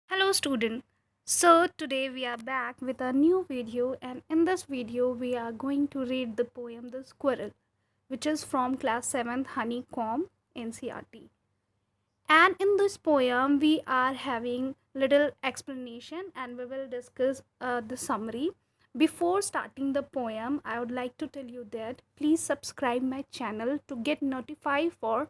Hello student. So today we are back with a new video, and in this video we are going to read the poem The Squirrel, which is from class 7th Honeycomb NCRT. And in this poem we are having little explanation and we will discuss the summary. Before starting the poem, I would like to tell you that please subscribe my channel to get notified for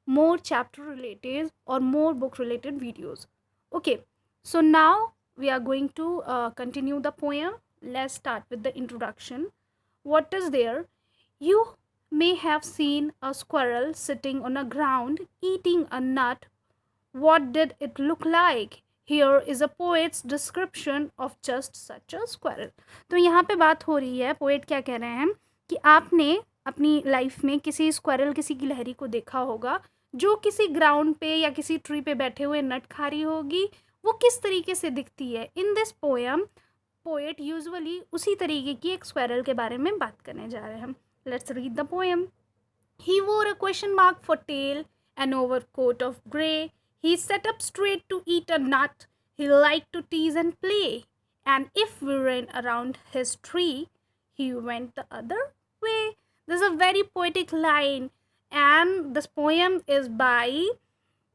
more chapter related or more book related videos. Okay, so now we are going to continue the poem. Let's start with the introduction. What is there? You may have seen a squirrel sitting on a ground eating a nut. What did it look like? Here is a poet's description of just such a squirrel. तो यहाँ पे बात हो रही है, poet क्या कह रहे हैं कि आपने अपनी लाइफ में किसी स्क्वायरल, किसी गिलहरी को देखा होगा जो किसी ग्राउंड पे या किसी ट्री पे बैठे हुए नट खा रही होगी. वो किस तरीके से दिखती है? In this poem poet usually उसी तरीके की एक स्क्वायरल के बारे में बात करने जा रहे हैं. Let's read the poem. He wore a question mark for tail, an overcoat of grey. He sat up straight to eat a nut. He liked to tease and play. And if we ran around his tree, he went the other way. This is a very poetic line. And this poem is by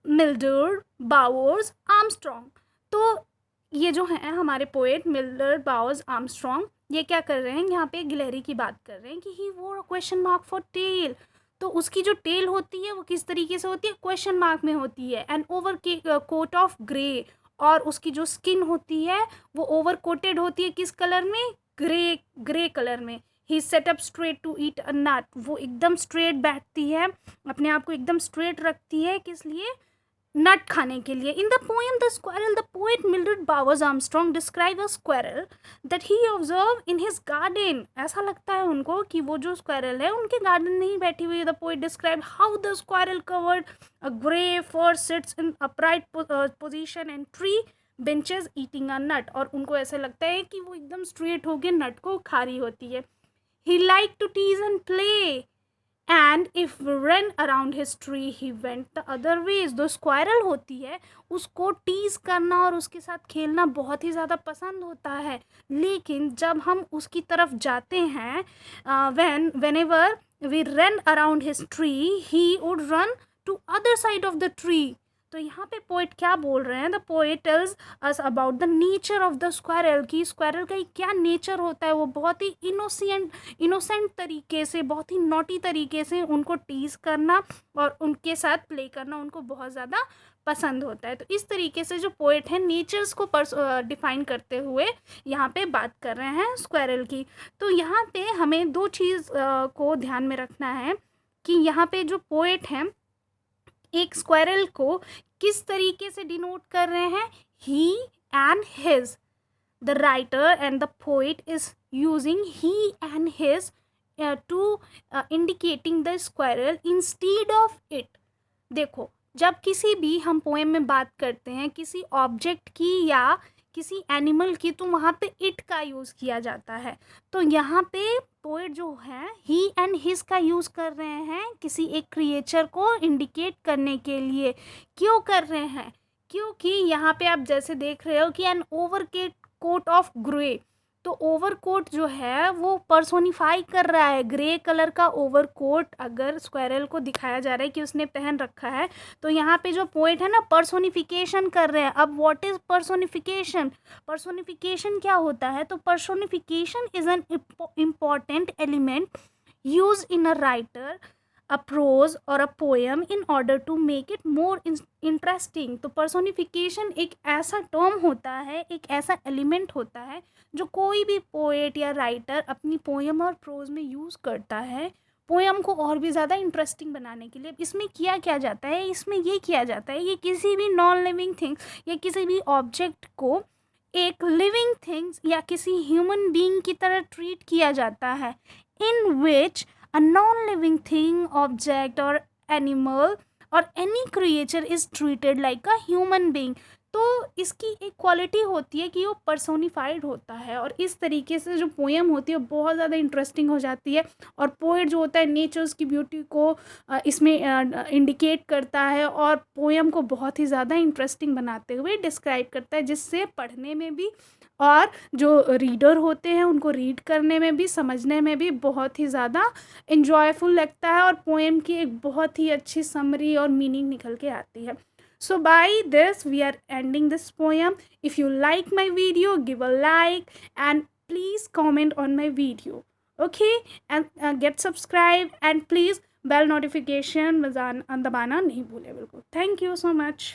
Mildred Bowers Armstrong. तो ये जो है हमारे poet मिल्डर Bowers Armstrong, ये क्या कर रहे हैं, यहाँ पे गिलहरी की बात कर रहे हैं कि he wore a question mark for tail. तो उसकी जो टेल होती है वो किस तरीके से होती है? क्वेश्चन मार्क में होती है. एंड ओवर के कोट ऑफ ग्रे, और उसकी जो स्किन होती है वो ओवर कोटेड होती है किस कलर में? ग्रे, ग्रे कलर में. He set up straight to eat a nut. वो एकदम स्ट्रेट बैठती है, अपने आप को एकदम स्ट्रेट रखती है, किस लिए? नट खाने के लिए. In the poem the squirrel, the poet Mildred bowers Armstrong describe a squirrel that he observe in his garden. ऐसा लगता है उनको कि वो जो स्क्वायरल है उनके गार्डन में ही बैठी हुई है. The poet describe how the squirrel covered a grey fur sits in upright position and tree benches eating a nut. और उनको ऐसा लगता है कि वो एकदम स्ट्रेट होकर नट को खा रही होती है. He like to tease and play. And if run around his tree he went the other ways. जो स्क्वायरल होती है उसको टीज करना और उसके साथ खेलना बहुत ही ज़्यादा पसंद होता है, लेकिन जब हम उसकी तरफ जाते हैं, whenever we run around his tree he would run to other side of the tree. तो यहाँ पे पोएट क्या बोल रहे हैं? The poet tells us about the nature of the squirrel, कि स्क्वायरल का क्या नेचर होता है. वो बहुत ही इनोसेंट तरीके से, बहुत ही नॉटी तरीके से उनको टीज करना और उनके साथ प्ले करना उनको बहुत ज़्यादा पसंद होता है. तो इस तरीके से जो पोएट है नेचर्स को डिफाइन करते हुए यहाँ पे बात कर रहे हैं स्क्वायरल की. तो यहाँ पे हमें दो चीज़ को ध्यान में रखना है कि यहाँ पे जो पोएट हैं एक स्क्वायरल को किस तरीके से डिनोट कर रहे हैं? He and his. The writer and the poet is using he and his to indicating the squirrel instead of it. देखो, जब किसी भी हम पोएम में बात करते हैं किसी ऑब्जेक्ट की या किसी एनिमल की, तो वहाँ पे इट का यूज़ किया जाता है. तो यहाँ पे पोएट जो है ही एंड हिज का यूज़ कर रहे हैं किसी एक क्रिएचर को इंडिकेट करने के लिए. क्यों कर रहे हैं? क्योंकि यहाँ पे आप जैसे देख रहे हो कि an overcoat of grey. तो ओवरकोट जो है वो पर्सोनिफाई कर रहा है. ग्रे कलर का ओवरकोट अगर स्क्वायरल को दिखाया जा रहा है कि उसने पहन रखा है, तो यहाँ पे जो पोएट है ना पर्सोनिफिकेशन कर रहे हैं. अब व्हाट इज पर्सोनिफिकेशन? पर्सोनिफिकेशन क्या होता है? तो personification is an important element use in a writer a prose or a poem in order to make it more interesting. तो पर्सोनिफिकेशन एक ऐसा टर्म होता है, एक ऐसा एलिमेंट होता है जो कोई भी पोएट या राइटर अपनी पोएम और प्रोज में यूज़ करता है पोएम को और भी ज़्यादा इंटरेस्टिंग बनाने के लिए. इसमें किया क्या जाता है? इसमें ये किया जाता है कि किसी भी नॉन लिविंग थिंग या किसी भी ऑब्जेक्ट को एक लिविंग थिंग्स या किसी ह्यूमन बीइंग की तरह ट्रीट किया जाता है, इन विच a non-living thing, object or animal or any creature is treated like a human being. तो इसकी एक क्वालिटी होती है कि वो पर्सोनिफाइड होता है, और इस तरीके से जो पोएम होती है बहुत ज़्यादा इंटरेस्टिंग हो जाती है। और पोएट जो होता है नेचर्स की ब्यूटी को इसमें इंडिकेट करता है, और पोएम को बहुत ही ज़्यादा इंटरेस्टिंग बनाते हुए डिस्क्राइब करता है, जिससे पढ़ने में भी और जो रीडर होते हैं उनको रीड करने में भी, समझने में भी बहुत ही ज़्यादा इन्जॉयफुल लगता है, और पोएम की एक बहुत ही अच्छी समरी और मीनिंग निकल के आती है। So by this we are ending this poem. If you like my video, give a like and please comment on my video. Okay, and get subscribe and please bell notification दबाना नहीं भूले बिल्कुल. Thank you so much.